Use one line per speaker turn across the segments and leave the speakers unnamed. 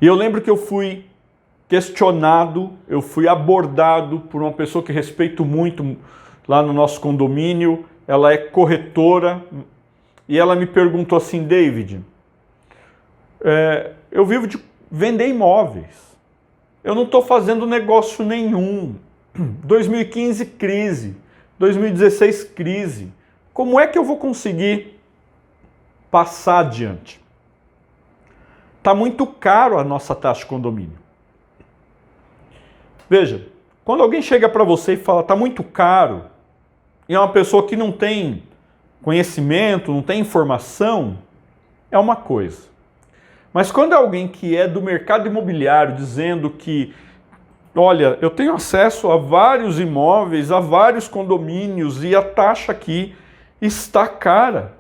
E eu lembro que eu fui questionado, eu fui abordado por uma pessoa que respeito muito lá no nosso condomínio. Ela é corretora e ela me perguntou assim: David, eu vivo de vender imóveis, eu não estou fazendo negócio nenhum, 2015 crise, 2016 crise, como é que eu vou conseguir passar adiante? Está muito caro a nossa taxa de condomínio. Veja, quando alguém chega para você e fala está muito caro, e é uma pessoa que não tem conhecimento, não tem informação, é uma coisa. Mas quando é alguém que é do mercado imobiliário dizendo que, olha, eu tenho acesso a vários imóveis, a vários condomínios e a taxa aqui está cara,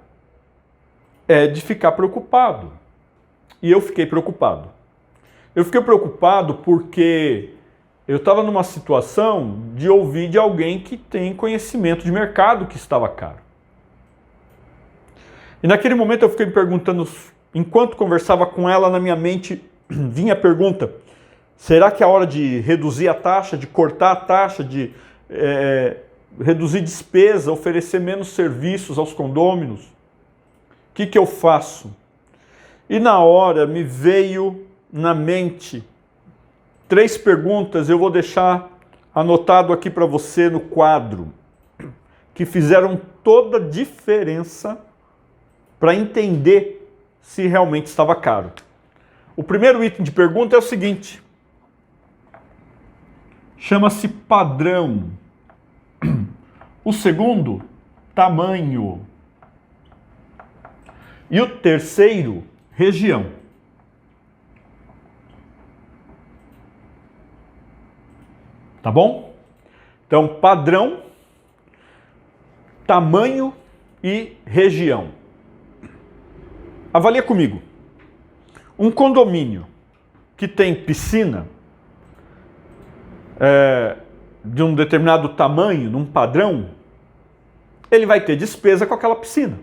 é de ficar preocupado. E eu fiquei preocupado. Eu fiquei preocupado porque eu estava numa situação de ouvir de alguém que tem conhecimento de mercado que estava caro. E naquele momento eu fiquei me perguntando, enquanto conversava com ela, na minha mente vinha a pergunta: será que é a hora de reduzir a taxa, de cortar a taxa, de reduzir despesa, oferecer menos serviços aos condôminos? O que eu faço? E na hora me veio na mente 3 perguntas, eu vou deixar anotado aqui para você no quadro, que fizeram toda a diferença para entender se realmente estava caro. O primeiro item de pergunta é o seguinte: chama-se padrão. O segundo, tamanho. E o terceiro, região. Tá bom? Então, padrão, tamanho e região. Avalia comigo. Um condomínio que tem piscina de um determinado tamanho, num padrão, ele vai ter despesa com aquela piscina.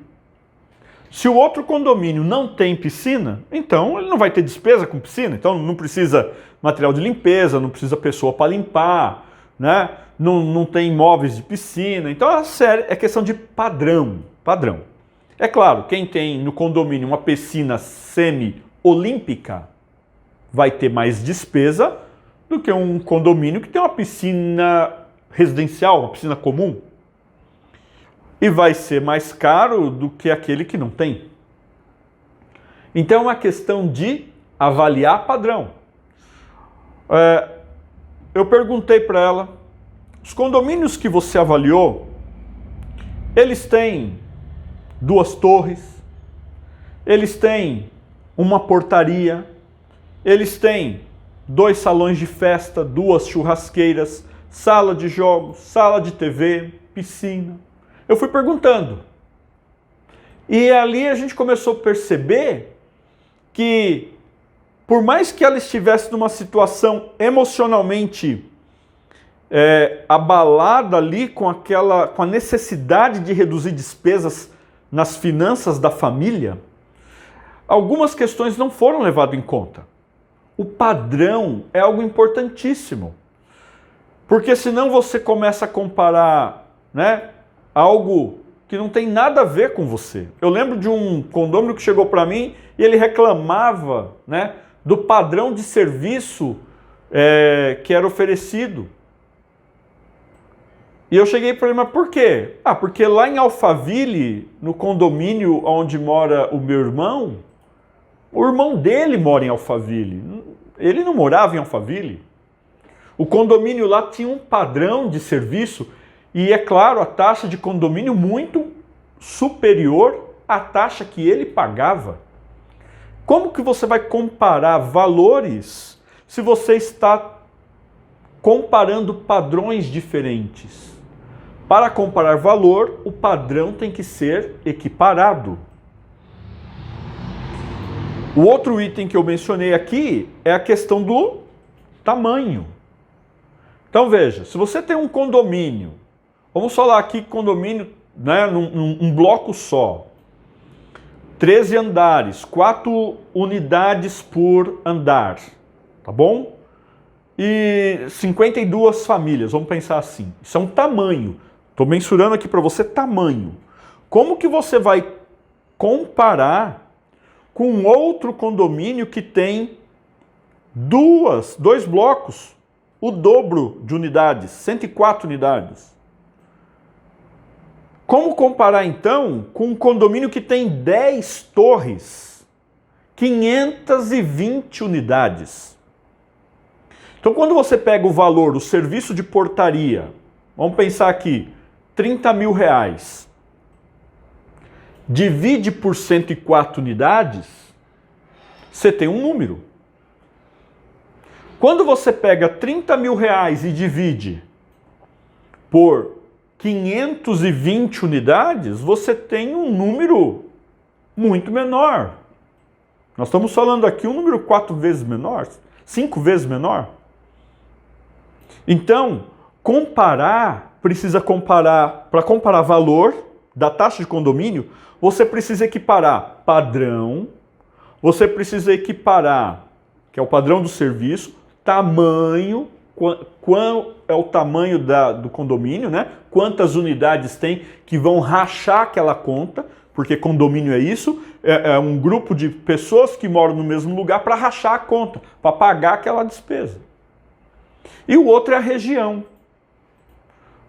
Se o outro condomínio não tem piscina, então ele não vai ter despesa com piscina, então não precisa material de limpeza, não precisa pessoa para limpar, né? Não tem imóveis de piscina, então é questão de padrão. É claro, quem tem no condomínio uma piscina semi-olímpica vai ter mais despesa do que um condomínio que tem uma piscina residencial, uma piscina comum. E vai ser mais caro do que aquele que não tem. Então é uma questão de avaliar padrão. Eu perguntei para ela, os condomínios que você avaliou, eles têm 2 torres, eles têm uma portaria, eles têm 2 salões de festa, 2 churrasqueiras, sala de jogos, sala de TV, piscina. Eu fui perguntando. E ali a gente começou a perceber que, por mais que ela estivesse numa situação emocionalmente abalada ali com a necessidade de reduzir despesas nas finanças da família, algumas questões não foram levadas em conta. O padrão é algo importantíssimo. Porque senão você começa a comparar, né, algo que não tem nada a ver com você. Eu lembro de um condômino que chegou para mim e ele reclamava, né, do padrão de serviço que era oferecido. E eu cheguei para ele, mas por quê? Porque lá em Alphaville, no condomínio onde mora o meu irmão, o irmão dele mora em Alphaville. Ele não morava em Alphaville. O condomínio lá tinha um padrão de serviço e, é claro, a taxa de condomínio muito superior à taxa que ele pagava. Como que você vai comparar valores se você está comparando padrões diferentes? Para comparar valor, o padrão tem que ser equiparado. O outro item que eu mencionei aqui é a questão do tamanho. Então veja, se você tem um condomínio, vamos falar aqui condomínio, né, num bloco só. 13 andares, 4 unidades por andar, tá bom? E 52 famílias, vamos pensar assim. Isso é um tamanho. Estou mensurando aqui para você tamanho. Como que você vai comparar com outro condomínio que tem dois blocos, o dobro de unidades, 104 unidades? Como comparar então com um condomínio que tem 10 torres, 520 unidades? Então, quando você pega o valor, o serviço de portaria, vamos pensar aqui, R$30.000, divide por 104 unidades, você tem um número. Quando você pega R$30.000 e divide por 520 unidades, você tem um número muito menor. Nós estamos falando aqui um número 4 vezes menor, 5 vezes menor. Então, precisa comparar, para comparar valor da taxa de condomínio, você precisa equiparar padrão, você precisa equiparar, que é o padrão do serviço, tamanho, qual é o tamanho do condomínio, né? Quantas unidades tem que vão rachar aquela conta, porque condomínio é isso, é um grupo de pessoas que moram no mesmo lugar para rachar a conta, para pagar aquela despesa. E o outro é a região.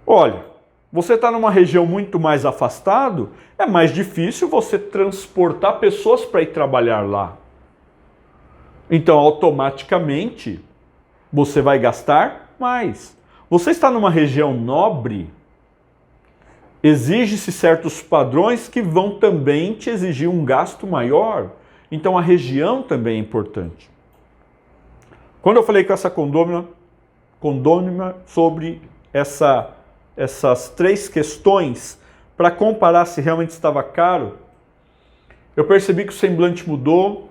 Olha, você está numa região muito mais afastado, é mais difícil você transportar pessoas para ir trabalhar lá. Então, automaticamente, você vai gastar mais. Você está numa região nobre, exige-se certos padrões que vão também te exigir um gasto maior. Então, a região também é importante. Quando eu falei com essa condômina sobre essas 3 questões para comparar se realmente estava caro, eu percebi que o semblante mudou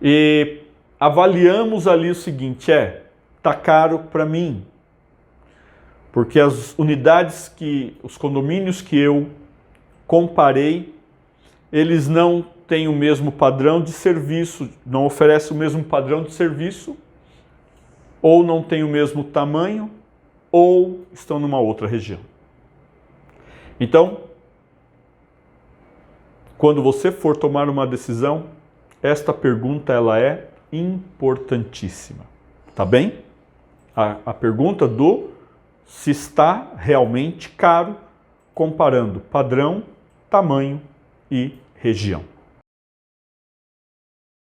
e avaliamos ali o seguinte, tá caro para mim, porque as unidades os condomínios que eu comparei, eles não têm o mesmo padrão de serviço, não oferecem o mesmo padrão de serviço, ou não têm o mesmo tamanho, ou estão numa outra região. Então, quando você for tomar uma decisão, esta pergunta ela é importantíssima, tá bem? A pergunta se está realmente caro, comparando padrão, tamanho e região.